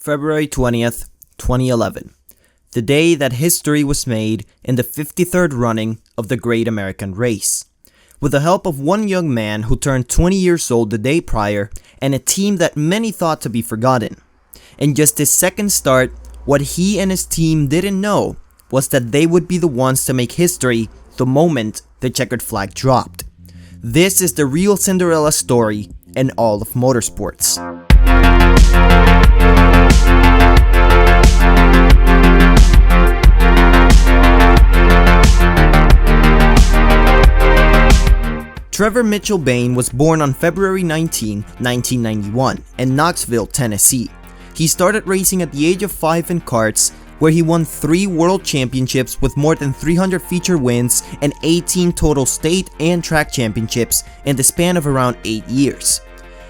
February 20th, 2011, the day that history was made in the 53rd running of the Great American Race. With the help of one young man who turned 20 years old the day prior and a team that many thought to be forgotten. In just his second start, what he and his team didn't know was that they would be the ones to make history the moment the checkered flag dropped. This is the real Cinderella story in all of motorsports. Trevor Mitchell Bayne was born on February 19, 1991 in Knoxville, Tennessee. He started racing at the age of 5 in karts, where he won 3 world championships with more than 300 feature wins and 18 total state and track championships in the span of around 8 years.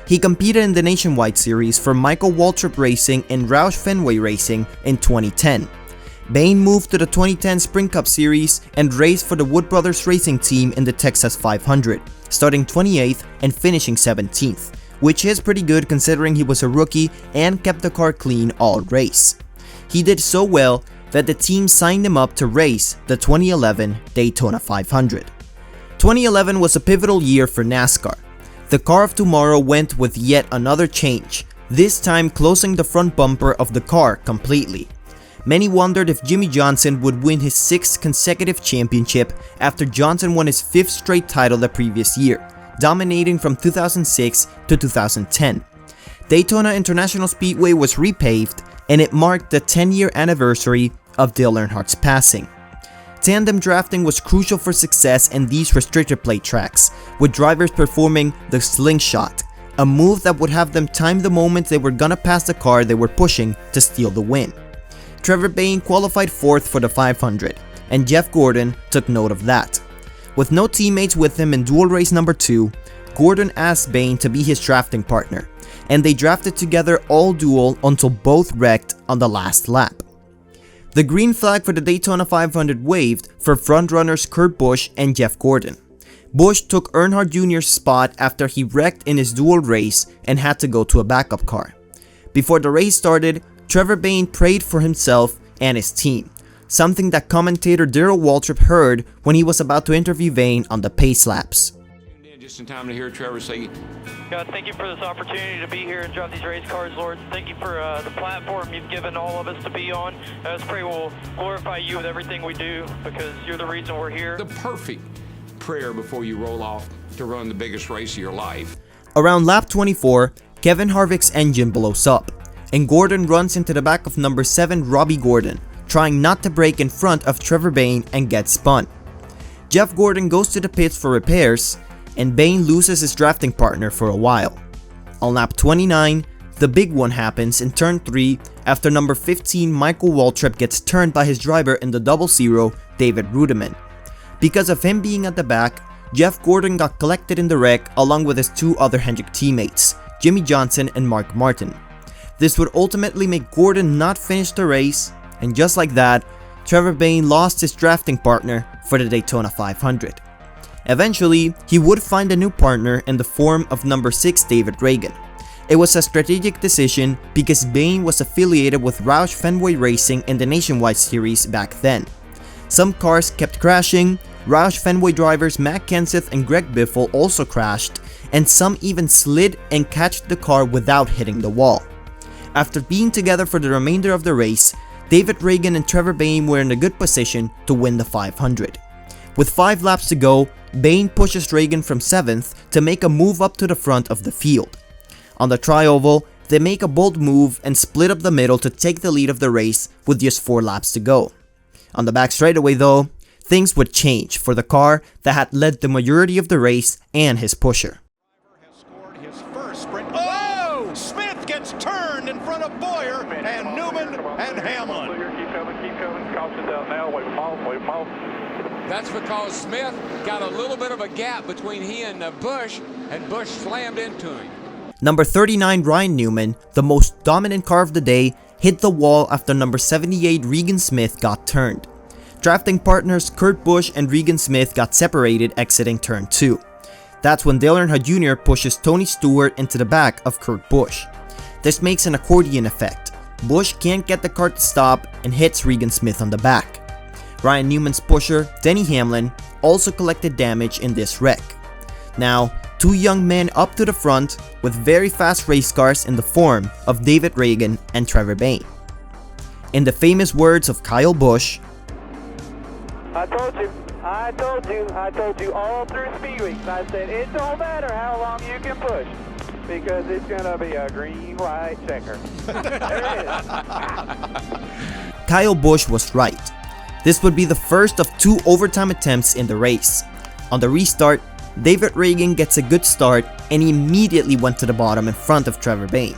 He competed in the Nationwide Series for Michael Waltrip Racing and Roush Fenway Racing in 2010. Bayne moved to the 2010 Sprint Cup Series and raced for the Wood Brothers Racing Team in the Texas 500, starting 28th and finishing 17th, which is pretty good considering he was a rookie and kept the car clean all race. He did so well that the team signed him up to race the 2011 Daytona 500. 2011 was a pivotal year for NASCAR. The car of tomorrow went with yet another change, this time closing the front bumper of the car completely. Many wondered if Jimmie Johnson would win his 6th consecutive championship after Johnson won his 5th straight title the previous year, dominating from 2006 to 2010. Daytona International Speedway was repaved, and it marked the 10-year anniversary of Dale Earnhardt's passing. Tandem drafting was crucial for success in these restrictor plate tracks, with drivers performing the slingshot, a move that would have them time the moment they were gonna pass the car they were pushing to steal the win. Trevor Bayne qualified 4th for the 500, and Jeff Gordon took note of that. With no teammates with him in dual race number 2, Gordon asked Bayne to be his drafting partner, and they drafted together all dual until both wrecked on the last lap. The green flag for the Daytona 500 waved for frontrunners Kurt Busch and Jeff Gordon. Busch took Earnhardt Jr.'s spot after he wrecked in his dual race and had to go to a backup car. Before the race started, Trevor Bayne prayed for himself and his team, something that commentator Darrell Waltrip heard when he was about to interview Bayne on the pace laps. Just in time to hear Trevor say, God, thank you for this opportunity to be here and drive these race cars, Lord. Thank you for the platform you've given all of us to be on. I just pray we'll glorify you with everything we do because you're the reason we're here. the perfect prayer before you roll off to run the biggest race of your life. Around lap 24, Kevin Harvick's engine blows up, and Gordon runs into the back of number 7 Robbie Gordon, trying not to brake in front of Trevor Bayne and gets spun. Jeff Gordon goes to the pits for repairs, and Bayne loses his drafting partner for a while. On lap 29, the big one happens in turn 3 after number 15 Michael Waltrip gets turned by his driver in the 00, David Rudiman. Because of him being at the back, Jeff Gordon got collected in the wreck along with his 2 other Hendrick teammates, Jimmie Johnson and Mark Martin. This would ultimately make Gordon not finish the race, and just like that, Trevor Bayne lost his drafting partner for the Daytona 500. Eventually, he would find a new partner in the form of number 6 David Reagan. It was a strategic decision because Bayne was affiliated with Roush Fenway Racing in the Nationwide Series back then. Some cars kept crashing, Roush Fenway drivers Matt Kenseth and Greg Biffle also crashed, and some even slid and catched the car without hitting the wall. After being together for the remainder of the race, David Reagan and Trevor Bayne were in a good position to win the 500. With 5 laps to go, Bayne pushes Reagan from 7th to make a move up to the front of the field. On the tri-oval, they make a bold move and split up the middle to take the lead of the race with just 4 laps to go. On the back straightaway though, things would change for the car that had led the majority of the race and his pusher. Has scored his first sprint. Oh! Smith gets turned in front of Boyer and Newman and Hamlin. Keep coming. Caution's out now. Wait them off. That's because Smith got a little bit of a gap between he and Busch slammed into him. Number 39 Ryan Newman, the most dominant car of the day, hit the wall after number 78 Regan Smith got turned. Drafting partners Kurt Busch and Regan Smith got separated exiting turn 2. That's when Dale Earnhardt Jr. pushes Tony Stewart into the back of Kurt Busch. This makes an accordion effect. Busch can't get the car to stop and hits Regan Smith on the back. Ryan Newman's pusher, Denny Hamlin, also collected damage in this wreck. Now, two young men up to the front with very fast race cars in the form of David Ragan and Trevor Bayne. In the famous words of Kyle Busch, I told you all through Speed Weeks. I said it don't matter how long you can push because it's gonna be a green, white checker. There it is. Kyle Busch was right. This would be the first of two overtime attempts in the race. On the restart, David Ragan gets a good start and he immediately went to the bottom in front of Trevor Bayne.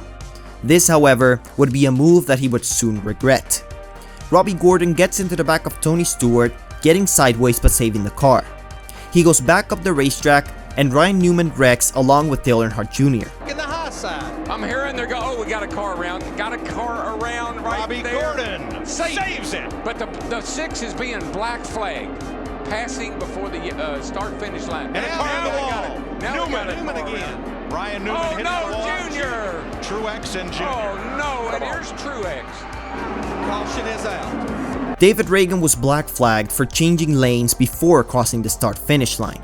This, however, would be a move that he would soon regret. Robbie Gordon gets into the back of Tony Stewart, getting sideways but saving the car. He goes back up the racetrack and Ryan Newman wrecks along with Dale Earnhardt Jr. In the high side. I'm hearing they're going, oh, we got a car around. Got a car around right Robbie there. Gordon saves it. But the 6 is being black flagged. Passing before the start-finish line. And a car on the wall. Newman again. Ryan Newman Oh, hit no, the wall. Junior. Truex and Junior. Oh, no, and here's Truex. Caution is out. David Ragan was black flagged for changing lanes before crossing the start-finish line.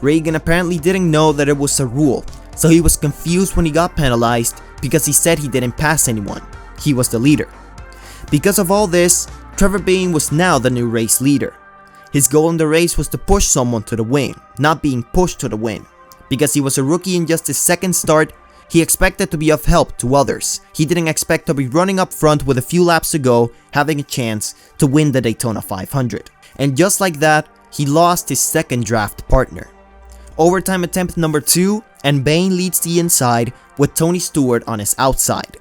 Ragan apparently didn't know that it was a rule, so he was confused when he got penalized because he said he didn't pass anyone. He was the leader. Because of all this, Trevor Bayne was now the new race leader. His goal in the race was to push someone to the win, not being pushed to the win. Because he was a rookie in just his second start, he expected to be of help to others. He didn't expect to be running up front with a few laps to go, having a chance to win the Daytona 500. And just like that, he lost his second draft partner. Overtime attempt number 2, and Bayne leads the inside with Tony Stewart on his outside.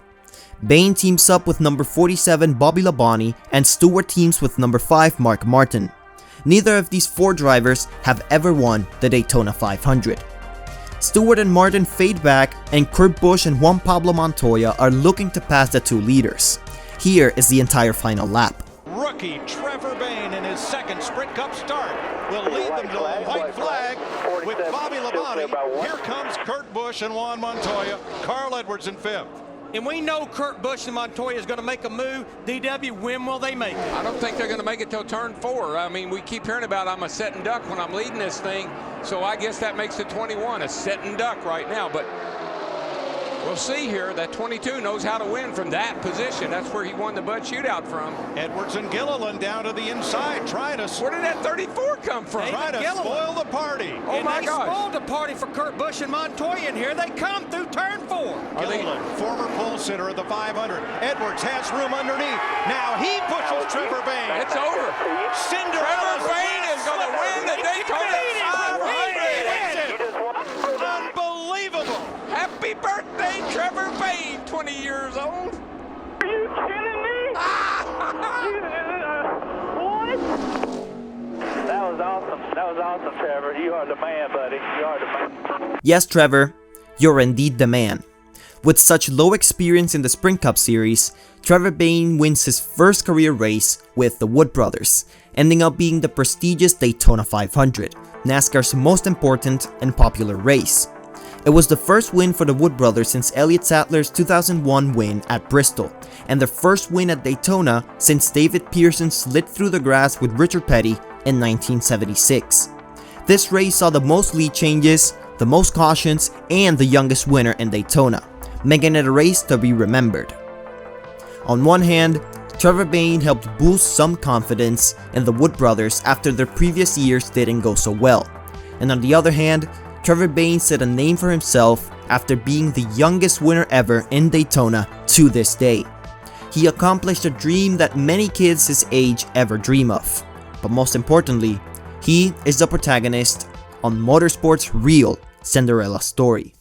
Bayne teams up with number 47 Bobby Labonte and Stewart teams with number 5 Mark Martin. Neither of these 4 drivers have ever won the Daytona 500. Stewart and Martin fade back and Kurt Busch and Juan Pablo Montoya are looking to pass the 2 leaders. Here is the entire final lap. Rookie Trevor Bayne in his second Sprint Cup start will lead them to a white flag with Bobby Labonte. Here comes Kurt Busch and Juan Montoya. Carl Edwards in 5th. And we know Kurt Busch and Montoya is going to make a move. DW, when will they make it? I don't think they're going to make it till turn 4. I mean, we keep hearing about I'm a setting duck when I'm leading this thing. So I guess that makes it 21, a setting duck right now. But we'll see here. That 22 knows how to win from that position. That's where he won the Bud Shootout from. Edwards and Gilliland down to the inside, trying to Where did that 34 come from? try to spoil the party. Oh, my They gosh. spoiled the party for Kurt Busch and Montoya in here. They come through turn 4. Gilliland, former pole sitter of the 500. Edwards has room underneath. Now he pushes Trevor Bayne. It's over. Cinderella. Trevor Bayne is going to win the Daytona 500. Unbelievable. Happy birthday, Trevor Bayne, 20 years old. Are you kidding me? What? That was awesome. That was awesome, Trevor. You are the man, buddy. You are the man. Yes, Trevor, you're indeed the man. With such low experience in the Sprint Cup Series, Trevor Bayne wins his first career race with the Wood brothers, ending up being the prestigious Daytona 500, NASCAR's most important and popular race. It was the first win for the Wood brothers since Elliott Sadler's 2001 win at Bristol, and their first win at Daytona since David Pearson slid through the grass with Richard Petty in 1976. This race saw the most lead changes, the most cautions, and the youngest winner in Daytona, making it a race to be remembered. On one hand, Trevor Bayne helped boost some confidence in the Wood brothers after their previous years didn't go so well, and on the other hand, Trevor Bayne set a name for himself after being the youngest winner ever in Daytona to this day. He accomplished a dream that many kids his age ever dream of, but most importantly, he is the protagonist on Motorsports' real Cinderella story.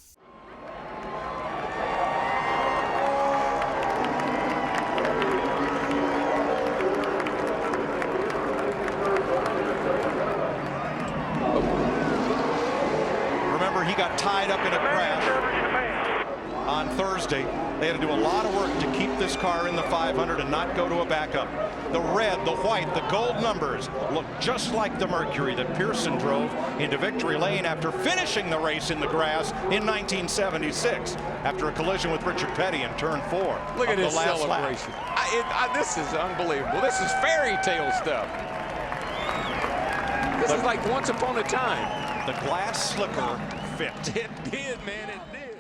Remember, he got tied up in a crash on Thursday. They had to do a lot of work to keep this car in the 500 and not go to a backup. The red, the white, the gold numbers look just like the Mercury that Pearson drove into victory lane after finishing the race in the grass in 1976 after a collision with Richard Petty in turn 4. Look at the this last celebration. lap. This is unbelievable. This is fairy tale stuff. This is like once upon a time. The glass slicker fit. It did, man. It did.